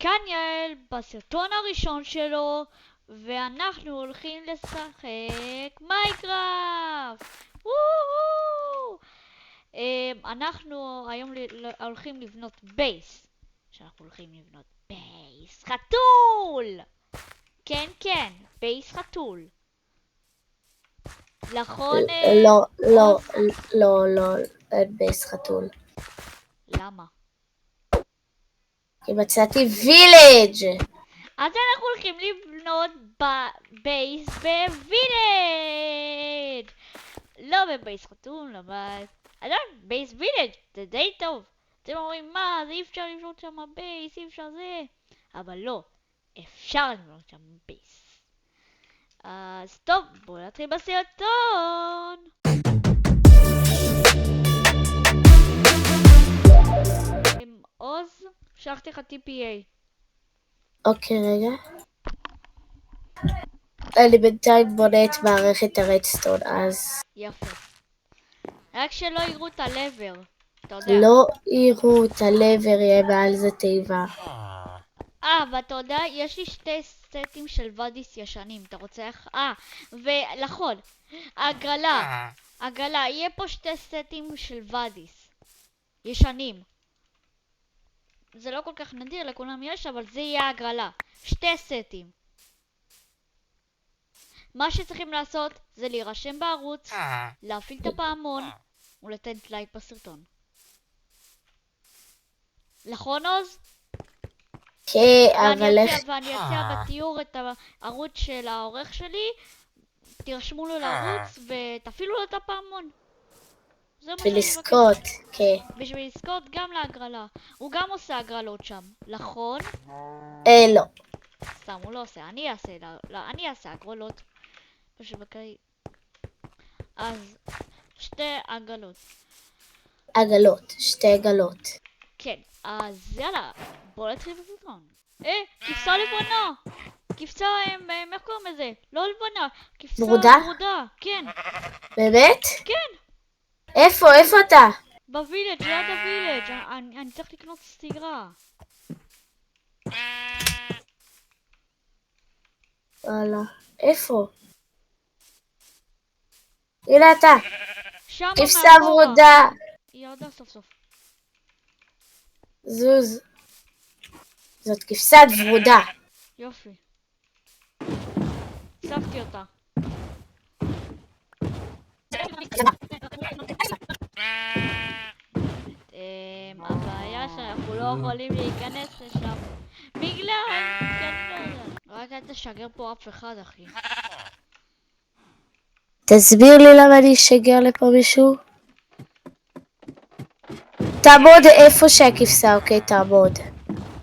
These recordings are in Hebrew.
כאן יעל בסרטון הראשון שלו, ואנחנו הולכים לשחק מיינקראפט. וואו! אנחנו היום הולכים לבנות בייס. חתול! כן, כן, בייס חתול. נכון? לא, אין בייס חתול. למה? כי מצאתי וילג'. אז אנחנו הולכים לבנות בייס בווילג'. לא בבייס חתול, אבל... בייס וילג' זה די טוב. אתם אומרים, מה, זה אי אפשר לבנות שם בייס, אי אפשר זה. אבל לא, אפשר לבנות שם בייס. אז טוב, בואו נתחיל בסרטון. עוז, שלחתי לך TPA. אוקיי, רגע. אני בינתיים בונה את מערכת הרדסטון, אז... יפה. רק שלא יראו את הלבר, אתה יודע. לא יראו את הלבר, יהיה מעל זה תיבה. ואתה יודע, יש לי שתי סטים של ודיס ישנים, אתה רוצה איך? ולחוד, הגרלה, יהיה פה שתי סטים של ודיס ישנים. זה לא כל כך נדיר, לכולם יש, אבל זה יהיה הגרלה. שתי סטים. מה שצריכים לעשות זה להירשם בערוץ, להפעיל את הפעמון ולתת לייק בסרטון. נכון עוז? כן, אבל איך... ואני אציע בתיאור את הערוץ של העורך שלי, תרשמו לו לערוץ ותפעילו לו את הפעמון. בשביל לזכות, כן. בשביל לזכות גם להגרלה. הוא גם עושה הגרלות שם, נכון? לא. סתם, הוא לא עושה, אני אעשה הגרלות. אז שתי עגלות. שתי עגלות. כן, אז יאללה, בוא נתחיל בסרטון. כבשה לבנה! כבשה, איך קוראים לזה? לא לבנה, כבשה ורודה? ורודה, כן. באמת? כן. איפה אתה? בווילג', ליד הווילג', אני צריך לקנות סירה. וואלה, איפה? הנה אתה. שם כבשה מאחורה. ורודה. היא ירדה סוף סוף. זוז. זאת כבשת ורודה. יופי. הצבתי אותה. הבעיה שאנחנו לא יכולים להיכנס לשם בגלל רק אל תשגר פה אף אחד, אחי. תסביר לי למה אני אשגר לפה מישהו? תעמוד איפה שהכבשה, אוקיי? תעמוד.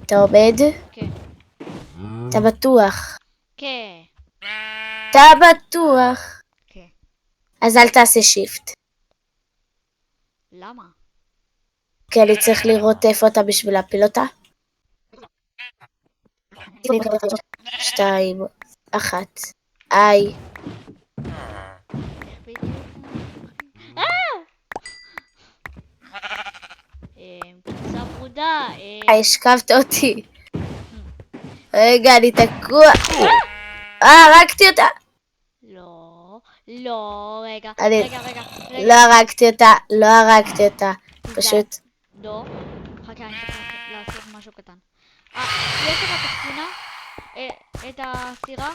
אתה עומד? כן. אתה בטוח? כן. אתה בטוח? כן. אז אל תעשה שיפט. למה? כי אני צריך לראות איפה אתה בשביל להפיל אותה. 2, 1. איי. כבשה ורודה. השכבת אותי. רגע, אני תקוע. הרגתי אותה. לא, רגע. לא הרגתי אותה. פשוט. לא. חכה, אני צריך לעשות משהו קטן. יש לך את הספינה? את הסירה?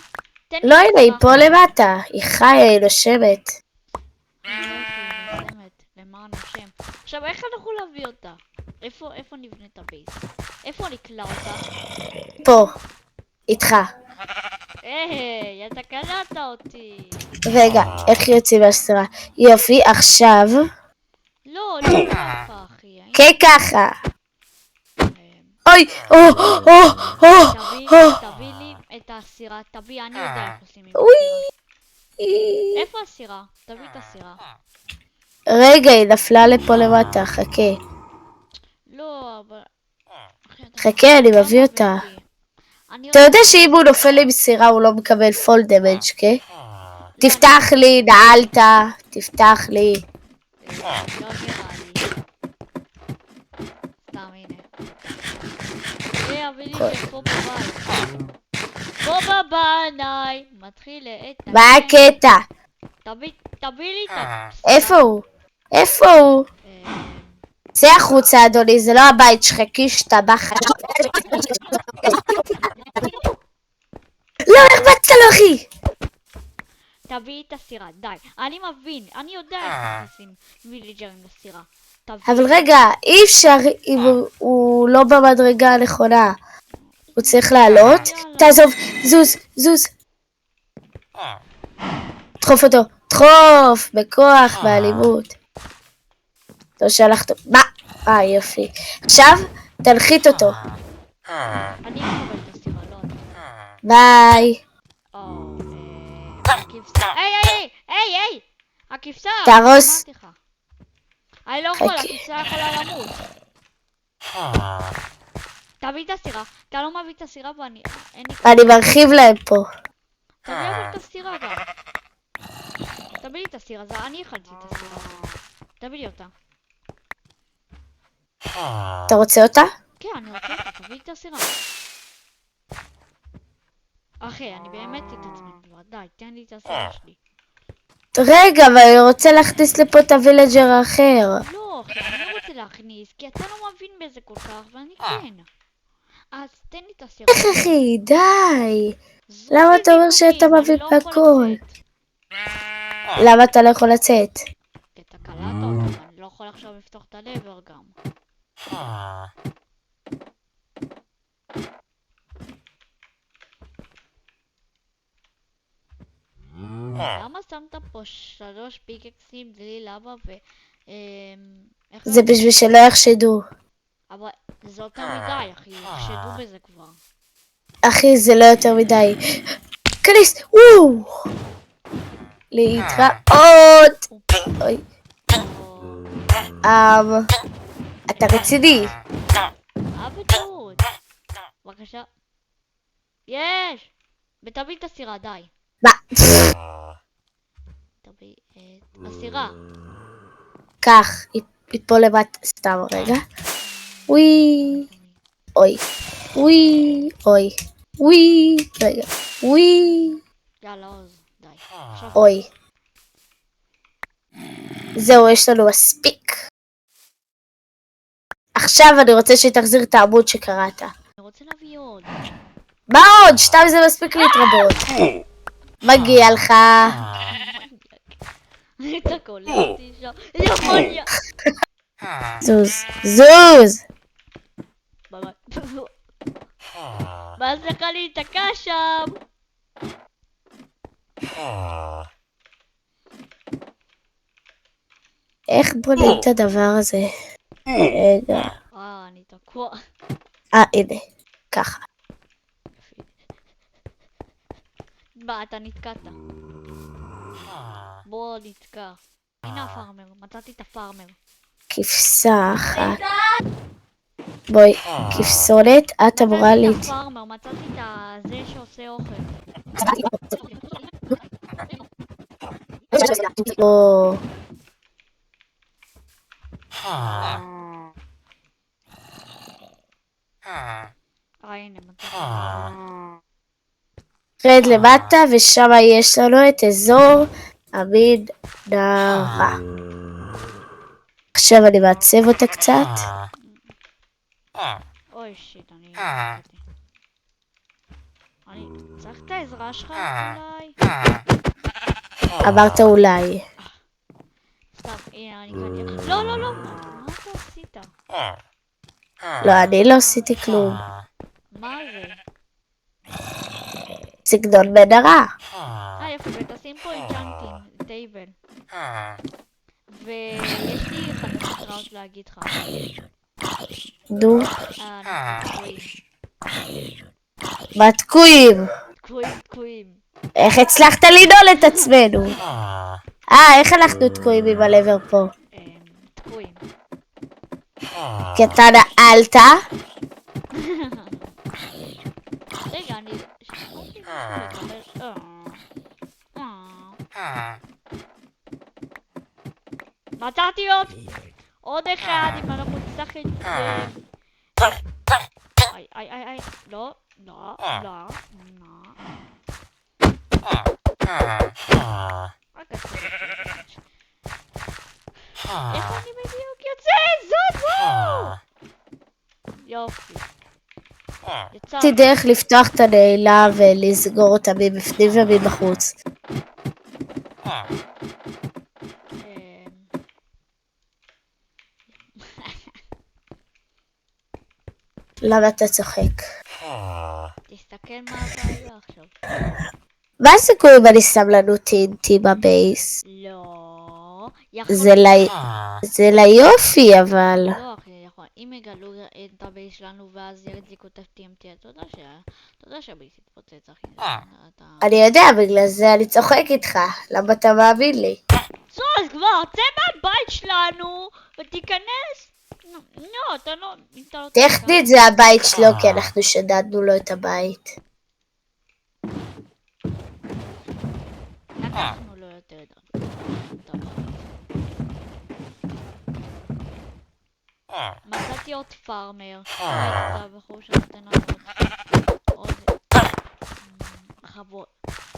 לא, הנה, היא פה למטה. היא חיה, היא נושמת. למען השם. עכשיו, איך אנחנו להביא אותה? איפה נבנה את הבייס? איפה נקלע אותה? פה. איתך. אתה קלעת אותי. רגע, איך יוצאים מהסירה? יופי, עכשיו. לא ככה, אחי. כן, ככה. אוי, תביא לי את הסירה, תביא, אני יודע איך עושים עם אוי. הסירה. איפה הסירה? תביא את הסירה. רגע, היא נפלה לפה למטה, חכה. לא, אבל... חכה, אני מביא אותה. אתה יודע שאם הוא נופל עם סירה הוא לא מקבל פול דמג', כן? תפתח לי, נעלת, תפתח לי. לא נראה לי. סתם, הנה. זה הוויליג'ר פה בבית. פה בבנאי. מתחיל את... מה הקטע? תביא לי את ה... איפה הוא? איפה הוא? צא החוצה אדוני, זה לא הבית שלך, קיש טבח. לא, איך באת לו אחי? תביא את הסירה, די. אני מבין, אני יודע איך נכנסים ויליג'רים לסירה. אבל רגע, אי אפשר אם הוא לא במדרגה הנכונה. הוא צריך לעלות. תעזוב, זוז. דחוף אותו, דחוף, בכוח, באלימות. לא שלחת... מה? יופי. עכשיו, תנחית אותו. אני אקבל את הסירה, לא אתה. ביי. הכבשה. היי! הכבשה! תהרוס. אני לא יכול, הכבשה יכולה למות. תביא את הסירה. אתה לא מביא את הסירה ואני... אני מרחיב להם פה. תביא את הסירה גם. תביא לי את הסירה, אני אכלתי את הסירה. תביא לי אותה. אתה רוצה אותה? כן, אני רוצה אותה, תביא לי את הסירה. אחי, אני באמת התעצמן כבר, די, תן לי את הסירה שלי. רגע, אבל אני רוצה להכניס לפה את הווילג'ר האחר. לא, אחי, אני לא רוצה להכניס, כי אתה לא מבין בזה כל כך, ואני כן. אז תן לי את הסירה. איך אחי, די. למה אתה אומר שאתה מבין בהכל? למה אתה לא יכול לצאת? כי אתה קלעת אותו, ואני לא יכול עכשיו לפתוח את הלבר גם. למה שמת פה 3 פיקקסים בלי לבה ו... זה בשביל שלא יחשדו. אבל זה יותר מדי, אחי, יחשדו בזה כבר. אחי, זה לא יותר מדי. כניס! וואו! להתראות! אוי. אתה רציני? בטעות. בבקשה. יש! ותביא את הסירה, די. מה? תביא את הסירה. כך, יפול למטה, סתם רגע. וואי. אוי. רגע. יאללה, עוז, די. אוי. זהו, יש לנו מספיק. עכשיו אני רוצה שתחזיר את העמוד שקראת. אני רוצה להביא עוד. מה עוד? 2 זה מספיק להתרבות. מגיע לך. אתה קולט אותי שם. ימוניה. זוז. ואז לך להיתקע שם. איך בונים את הדבר הזה? רגע. אני תקוע. הנה. ככה. אתה נתקעת. בוא נתקע. הנה הפארמר, מצאתי את הפארמר. כבשה אחת. בואי, כבשונת, את אמורה מצאתי את הפארמר, מצאתי את זה שעושה אוכל. הנה, מצאתי. רד למטה ושם יש לנו את אזור המנהרה. עכשיו אני מעצב אותה קצת. אוי שיט, אני צריך את העזרה שלך אולי? אמרת אולי. סתם, הנה אני קדימה. לא, מה אתה עשית? לא, אני לא עשיתי כלום. מה זה? סגנון מנהרה. יפה, ותשים פה אינצ'אנטינג, טייבל. ויש לי חדשות רעות להגיד לך. נו. תקועים. מה תקועים? תקועים. איך הצלחת לנעול את עצמנו? איך אנחנו תקועים עם הלבר פה? תקועים. כי אתה נעלת? רגע, אני... מצאתי עוד אחד, אם אנחנו נצטרך את זה. איי, לא, לא, לא, לא. רק הצוות. איך אני בדיוק יוצא? זאת, וואו! יופי. יצא. יש לי דרך לפתוח את הנעילה ולסגור אותה מבפנים ומבחוץ. למה אתה צוחק? תסתכל מה הבעיה עכשיו. מה הסיכוי אם אני שם לנו טינטי בבייס? לא. זה ליופי, אבל... לא, אחי, יכול. אם יגלו את הבייס שלנו ואז ידליקו את ה-TMT, אתה יודע שהבייס יתפוצץ, אחי. אני יודע, בגלל זה אני צוחק איתך. למה אתה מאמין לי? אז כבר, צא מהבית שלנו ותיכנס. לא, אתה לא... טכנית זה הבית שלו, כי אנחנו שדדנו לו את הבית. אנחנו לא יותר מצאתי עוד פארמר. את הבחור שנותן עוד חוות.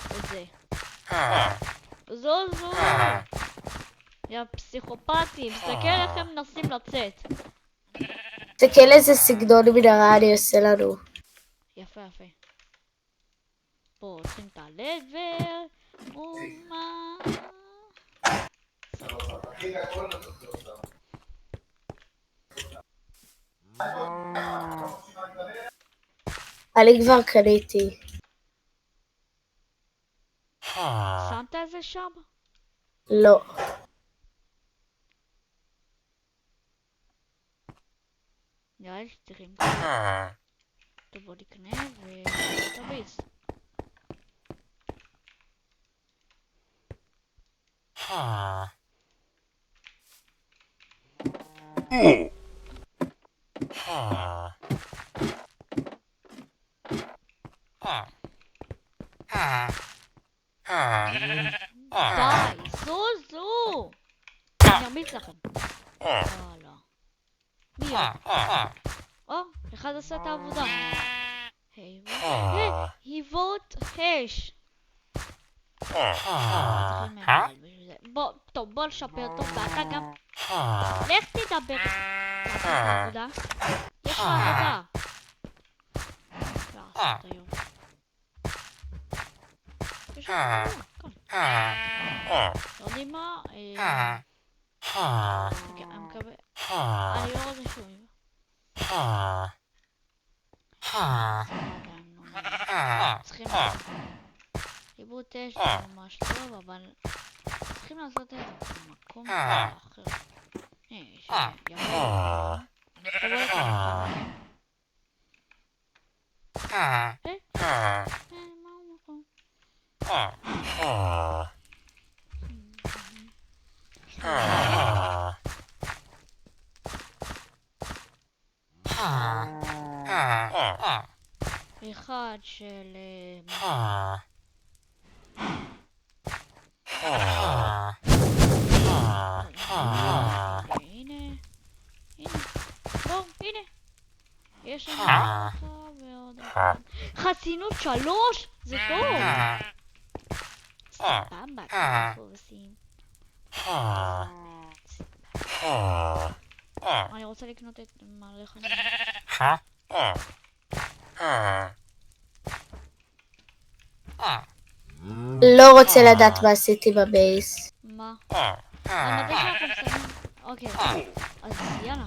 וזה. זו. יא פסיכופטים, תסתכל איך הם מנסים לצאת. תסתכל איזה סגנון מנהרה אני עושה לנו. יפה. פה צריכים את הלבר. ומה... אני כבר קניתי. שמת את זה שם? לא. נראה לי שצריכים. טוב, בוא נקנה ותביס. די, זו! אני ארמיץ לכם. לא. מי עוד? אחד עשה את העבודה. היוות הש. בוא לשפר טוב, ואתה גם... לך תדבר. עבודה. יש לך עבודה. יש לך עבודה. לא יודעים מה? אני מקווה... אני לא רוצה שום. צריכים... חיבוט אש זה ממש טוב, אבל... צריכים לעשות את זה במקום אחר. יפה. תבוא לכם. מה המקום? אחד של... הנה. הנה. יש לנו אחד ועוד אחד. חסינות 3? זה טוב. סבבה, אנחנו עושים. אני רוצה לקנות את מלא חסינות. לא רוצה לדעת מה עשיתי בבייס. מה? אני מבין שאנחנו מסיימים. אוקיי, אז יאללה.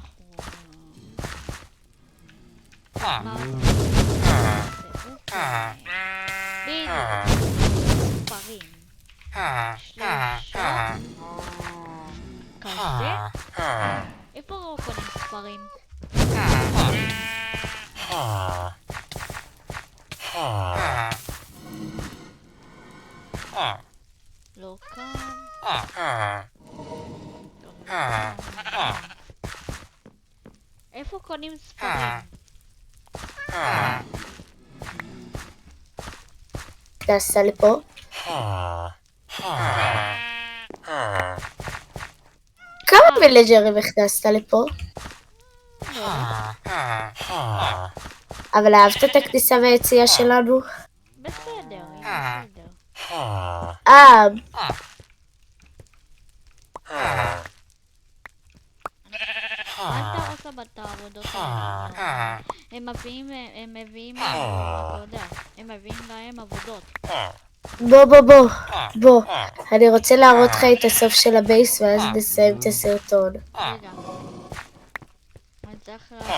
מה? בדיוק. ספרים. 3. כזה? איפה קונים ספרים? לא כאן. איפה קונים ספרים? נכנסת לפה? כמה וילג'רים נכנסת לפה? אבל אהבת את הכניסה והיציאה שלנו? בסדר, בסדר. מה אתה עושה בעבודות האלה? הם מביאים, אתה יודע, הם מביאים להם עבודות. בוא, אני רוצה להראות לך את הסוף של הבייס ואז נסיים את הסרטון. רגע. אני צריך לעשות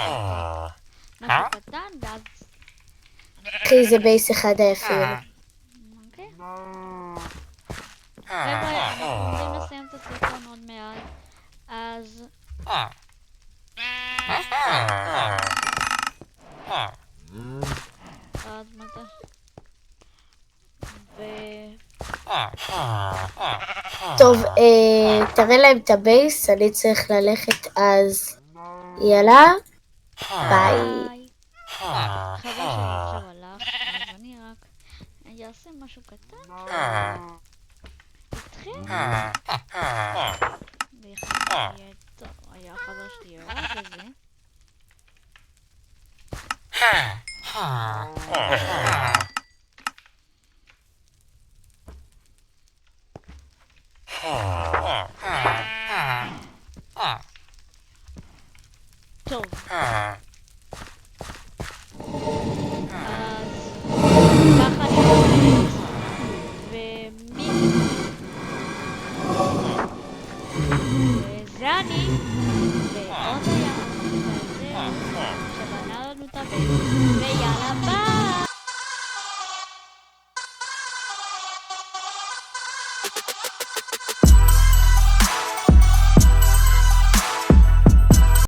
משהו קטן ואז... אחי, זה בייס אחד היפים. אוקיי. חבר'ה, אנחנו עומדים לסיים את הסרטון עוד מעט, אז... אז מתי? טוב, תראה להם את הבייס, אני צריך ללכת אז. יאללה, ביי. חבר שלי עכשיו הלך, אז אני רק אעשה משהו קטן. איתכם? היה חבר שלי יורד לזה. טוב. אז ככה אני עובדת, וזה אני, ועוד היה שבנה לנו את הבית, ויאללה ביי.